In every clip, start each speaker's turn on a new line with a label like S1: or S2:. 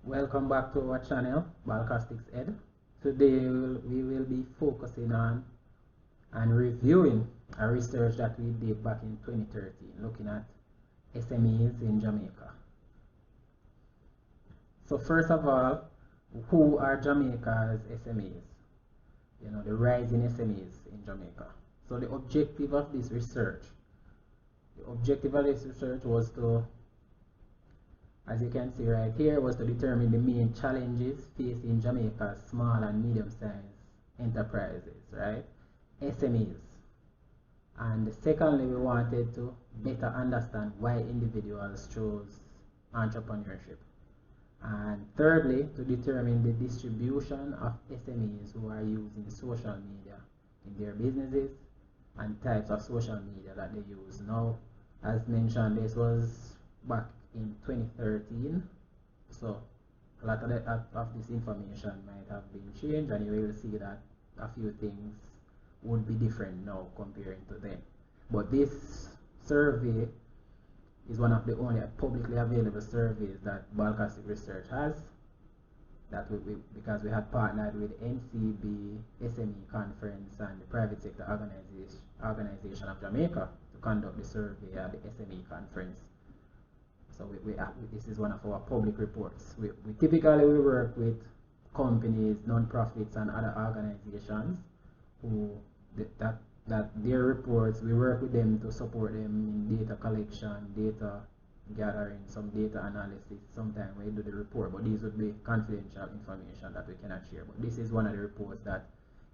S1: Welcome back to our channel, Balcastics Ed. Today we will be focusing on and reviewing a research that we did back in 2013, looking at SMEs in Jamaica. So first of all, who are Jamaica's SMEs? The rising SMEs in Jamaica. So the objective of this research was to, as you can see right here, was to determine the main challenges facing Jamaica's small and medium-sized enterprises, right? SMEs. And secondly, we wanted to better understand why individuals chose entrepreneurship. And thirdly, to determine the distribution of SMEs who are using social media in their businesses and types of social media that they use. Now, as mentioned, this was back in 2013, so a lot of this information might have been changed, and you will see that a few things would be different now comparing to then. But this survey is one of the only publicly available surveys that Balcastic Research has, that because we had partnered with NCB, SME Conference, and the Private Sector Organization of Jamaica to conduct the survey at the SME Conference. So this is one of our public reports. We typically work with companies, non-profits, and other organizations who that their reports, we work with them to support them in data collection, data gathering, some data analysis. Sometimes we do the report, but these would be confidential information that we cannot share. But this is one of the reports that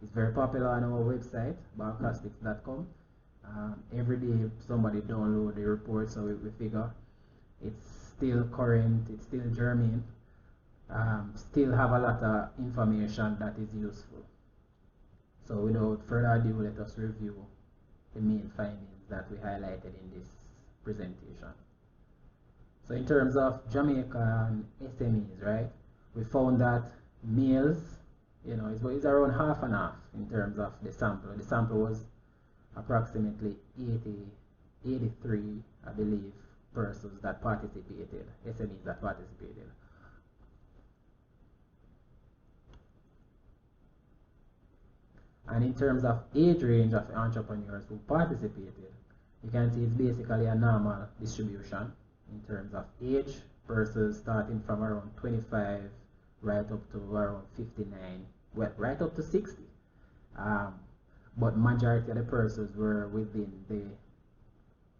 S1: is very popular on our website, balcastics.com. Every day somebody download the report, so we figure it's still current, it's still germane, still have a lot of information that is useful. So without further ado, let us review the main findings that we highlighted in this presentation. So in terms of Jamaican SMEs, right, we found that males, is around half and half in terms of the sample. The sample was approximately 83, I believe, persons that participated, SMEs that participated. And in terms of age range of entrepreneurs who participated, you can see it's basically a normal distribution in terms of age, persons starting from around 25 right up to around 59, well, right up to 60. But majority of the persons were within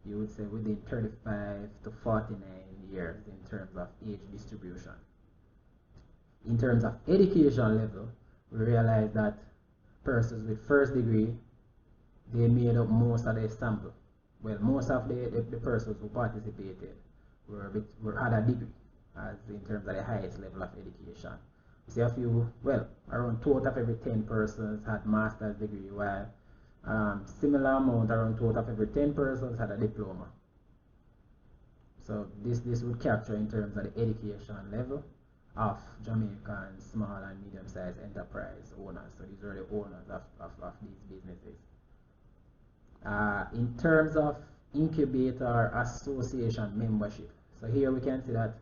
S1: you would say within 35 to 49 years in terms of age distribution. In terms of education level, we realized that persons with first degree, they made up most of the sample. Well, most of the persons who participated had a degree, as in terms of the highest level of education. You see a few, well, around 2 out of every 10 persons had master's degree, while similar amount, around 2 out of every 10 persons had a diploma. So this would capture in terms of the education level of Jamaican small and medium-sized enterprise owners. So these are the owners of these businesses. In terms of incubator association membership, so here we can see that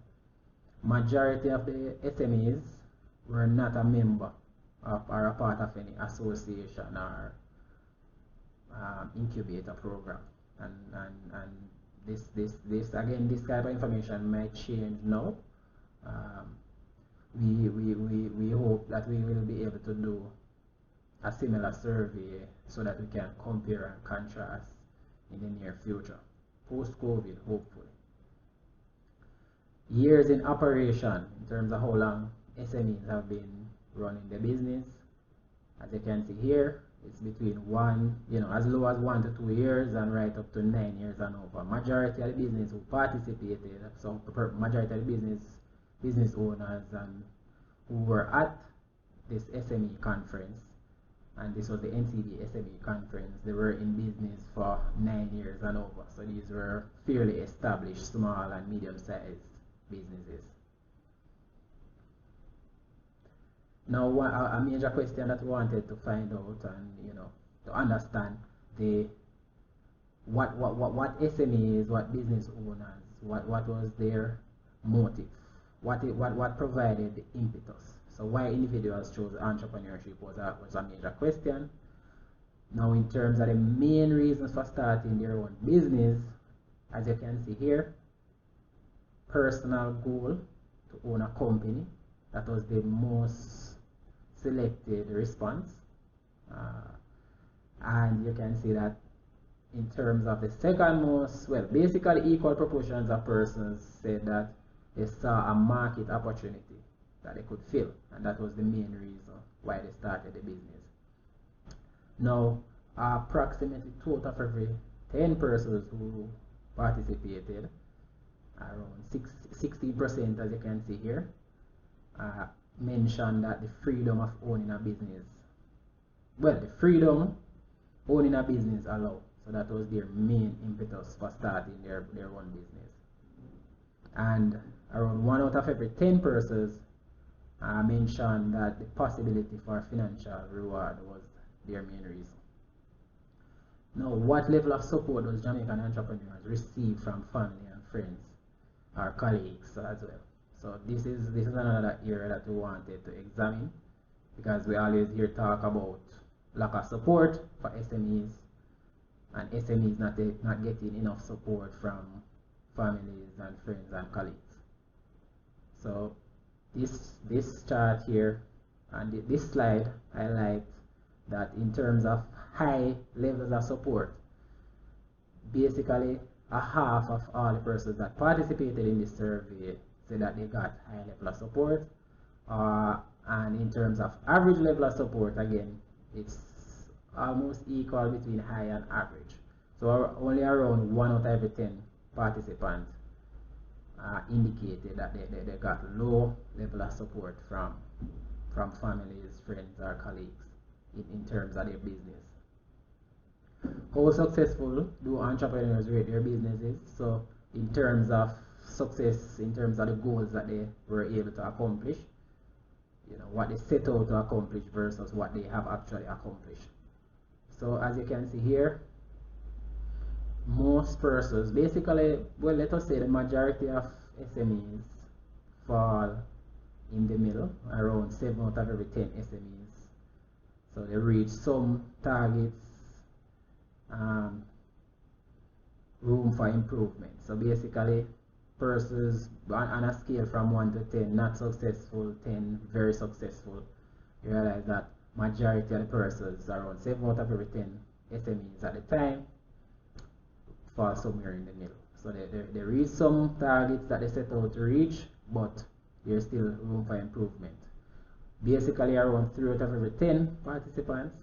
S1: majority of the SMEs were not a member of or a part of any association or incubator program, and this again, this type of information might change now. We hope that we will be able to do a similar survey so that we can compare and contrast in the near future, post-COVID, hopefully. Years in operation, in terms of how long SMEs have been running the business. As you can see here, it's between as low as 1 to 2 years and right up to 9 years and over. Majority of the business who participated, so majority of the business owners and who were at this SME conference, and this was the NCB SME conference, they were in business for 9 years and over. So these were fairly established small and medium-sized businesses. Now, a major question that we wanted to find out and to understand what SMEs, what business owners, what was their motive, what provided the impetus. So why individuals chose entrepreneurship was a major question. Now, in terms of the main reasons for starting their own business, as you can see here, personal goal to own a company. That was the most selected response. And you can see that in terms of the second most, well, basically equal proportions of persons said that they saw a market opportunity that they could fill, and that was the main reason why they started the business. Now, approximately 2 out of every 10 persons who participated, around 16%, as you can see here, mentioned that the freedom of owning a business, well, the freedom owning a business allowed. So that was their main impetus for starting their own business. And around 1 out of every 10 persons mentioned that the possibility for financial reward was their main reason. Now, what level of support does Jamaican entrepreneurs receive from family and friends or colleagues as well? So this is another area that we wanted to examine, because we always hear talk about lack of support for SMEs, and SMEs not getting enough support from families and friends and colleagues. So this chart here and this slide highlights that in terms of high levels of support, basically a half of all the persons that participated in this survey said that they got high level of support, and in terms of average level of support, again, it's almost equal between high and average. So only around 1 out of every 10 participants indicated that they got low level of support from families, friends, or colleagues in terms of their business. How successful do entrepreneurs rate their businesses? So in terms of success, in terms of the goals that they were able to accomplish, what they set out to accomplish versus what they have actually accomplished. So as you can see here, most persons, basically, well, let us say the majority of SMEs fall in the middle, around 7 out of every 10 SMEs. So they reach some targets, room for improvement. So basically, persons on a scale from 1 to 10, not successful, 10 very successful, you realize that majority of the persons, around 7 out of every 10 SMEs at the time, fall somewhere in the middle. So they reach some targets that they set out to reach, but there's still room for improvement. Basically, around 3 out of every 10 participants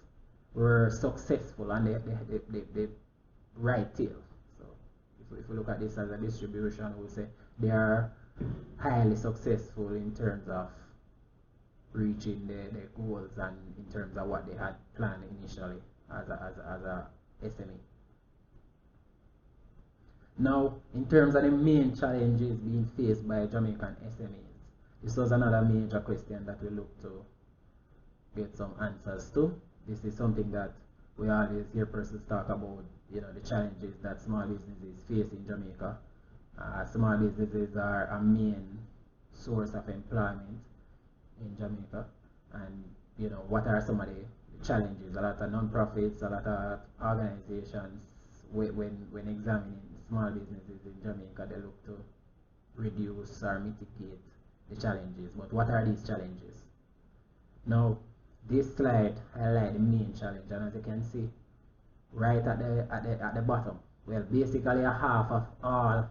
S1: were successful, and they right tail. So if we look at this as a distribution, we'll say they are highly successful in terms of reaching their goals and in terms of what they had planned initially as a SME. Now, in terms of the main challenges being faced by Jamaican SMEs, this was another major question that we looked to get some answers to. This is something that we always hear persons talk about, the challenges that small businesses face in Jamaica. Small businesses are a main source of employment in Jamaica, and what are some of the challenges? A lot of non-profits, a lot of organizations, when examining small businesses in Jamaica, they look to reduce or mitigate the challenges. But what are these challenges? Now, this slide highlights the main challenge, and as you can see, right at the bottom, well, basically a half of all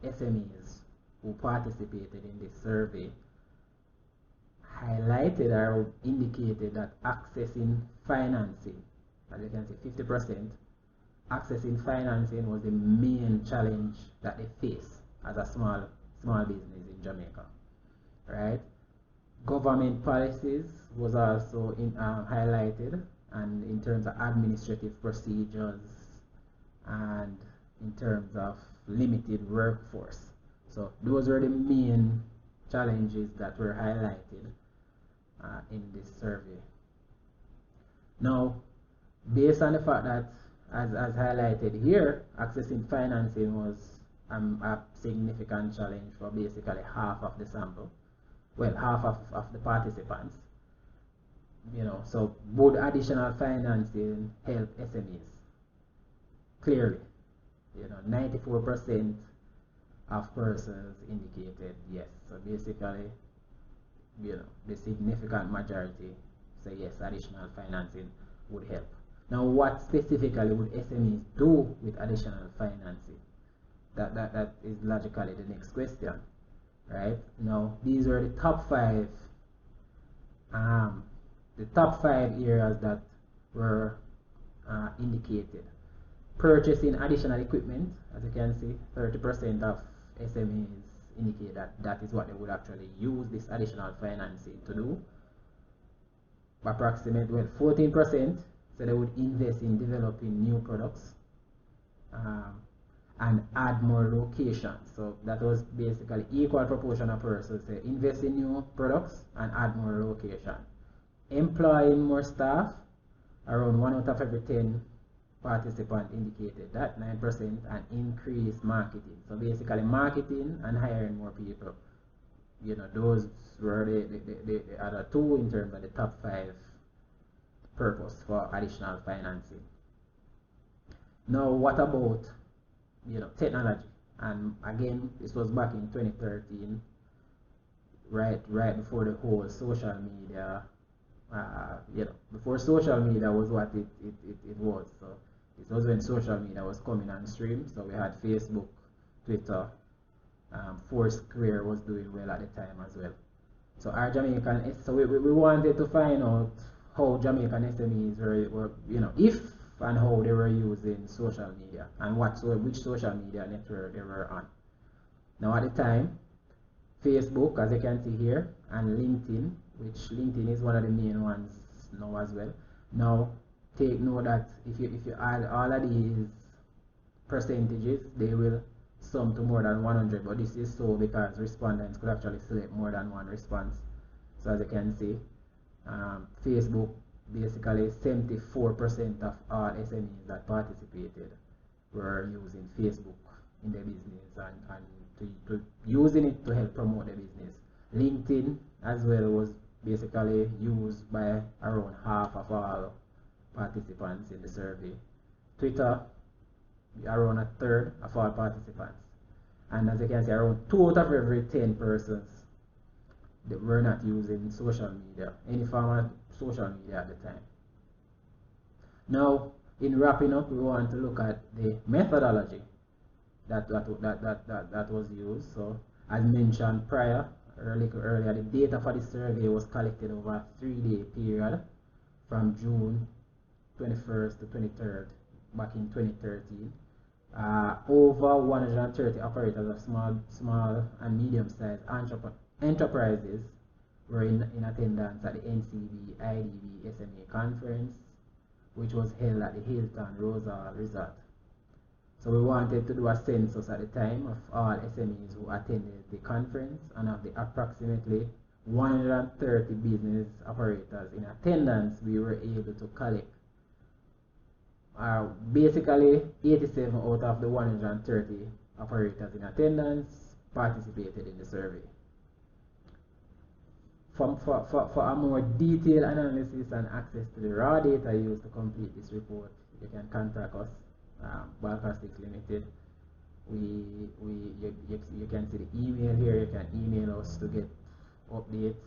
S1: SMEs who participated in this survey highlighted or indicated that accessing financing, as you can see, 50%, accessing financing was the main challenge that they face as a small business in Jamaica, right? Government policies was also highlighted, and in terms of administrative procedures and in terms of limited workforce. So those were the main challenges that were highlighted in this survey. Now, based on the fact that, as highlighted here, accessing financing was a significant challenge for basically half of the sample, well, half of the participants. So would additional financing help SMEs? Clearly, 94% of persons indicated yes. So basically, the significant majority say yes, additional financing would help. Now, what specifically would SMEs do with additional financing? That is logically the next question, right? Now, these are the top five areas that were indicated. Purchasing additional equipment, as you can see, 30% of SMEs indicate that is what they would actually use this additional financing to do. Approximately 14% so they would invest in developing new products and add more locations. So that was basically equal proportion of persons say invest in new products and add more location. Employing more staff, around 1 out of every 10 participants indicated that, 9%, and increase marketing. So basically marketing and hiring more people. Those were the other two in terms of the top 5 purpose for additional financing. Now what about technology? And again, this was back in 2013, right before the whole social media, before social media was what it was. So this was when social media was coming on stream. So we had Facebook, Twitter, Foursquare was doing well at the time as well. So our Jamaican, so we wanted to find out how Jamaican SMEs were if and how they were using social media and which social media network they were on. Now at the time, Facebook, as you can see here, and LinkedIn, which LinkedIn is one of the main ones now as well. Now take note that if you add all of these percentages, they will sum to more than 100, but this is so because respondents could actually select more than one response. So as you can see, Facebook, basically 74% of all SMEs that participated were using Facebook in their business and to using it to help promote their business. LinkedIn as well was basically used by around half of all participants in the survey. Twitter, around a third of all participants. And as you can see, around 2 out of every 10 persons that were not using social media, any form of social media at the time. Now, in wrapping up, we want to look at the methodology that was used. So, as mentioned earlier, the data for the survey was collected over a 3-day period from June 21st to 23rd back in 2013. Over 130 operators of small and medium-sized enterprises were in attendance at the NCB IDB SME conference, which was held at the Hilton Rosal Resort. So we wanted to do a census at the time of all SMEs who attended the conference, and of the approximately 130 business operators in attendance, we were able to collect basically 87 out of the 130 operators in attendance participated in the survey. For a more detailed analysis and access to the raw data used to complete this report, you can contact us, Balcastics Limited. You can see the email here. You can email us to get updates.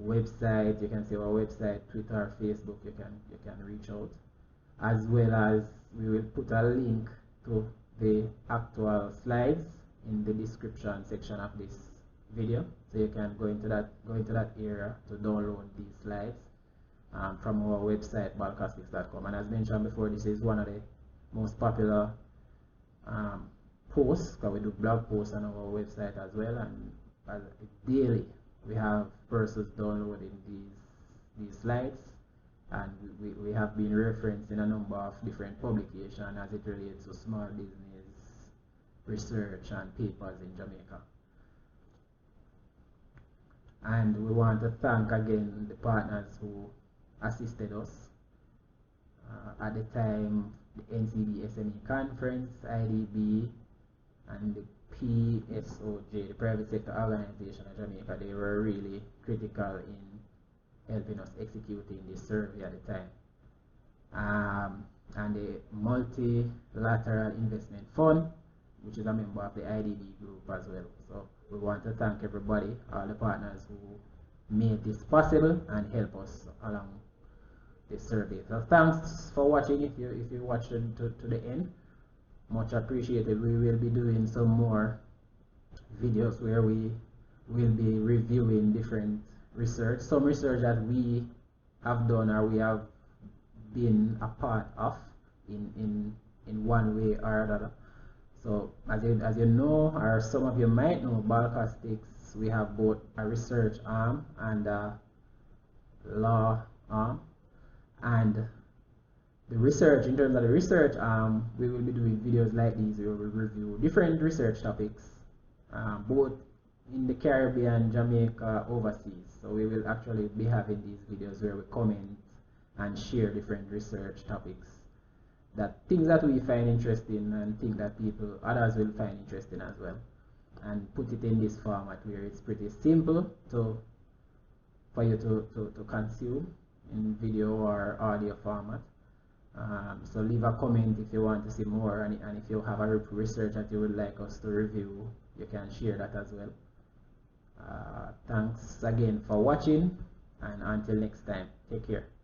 S1: Website, you can see our website, Twitter, Facebook. You can reach out, as well as we will put a link to the actual slides in the description section of this video, so you can go into that area to download these slides from our website, balcastics.com. And as mentioned before, this is one of the most popular posts, because we do blog posts on our website as well, and daily we have persons downloading these slides, and we have been referenced in a number of different publications as it relates to small business research and papers in Jamaica. And we want to thank again the partners who assisted us at the time: the NCB SME Conference, IDB, and the PSOJ, the Private Sector Organization of Jamaica, they were really critical in helping us executing this survey at the time. And the Multilateral Investment Fund, which is a member of the IDB group as well. So we want to thank everybody, all the partners who made this possible and help us along this survey. So thanks for watching. If you watched to the end, much appreciated. We will be doing some more videos where we will be reviewing different research, some research that we have done or we have been a part of in one way or another. So as you know, or some of you might know, Balcastics, we have both a research arm and a law arm. And the research, in terms of the research arm, we will be doing videos like these. We will review different research topics, both in the Caribbean, Jamaica, overseas. So we will actually be having these videos where we comment and share different research topics, that things that we find interesting and things that others will find interesting as well, and put it in this format where it's pretty simple for you to consume in video or audio format. So leave a comment if you want to see more, and if you have a research that you would like us to review, you can share that as well. Thanks again for watching, and until next time, take care.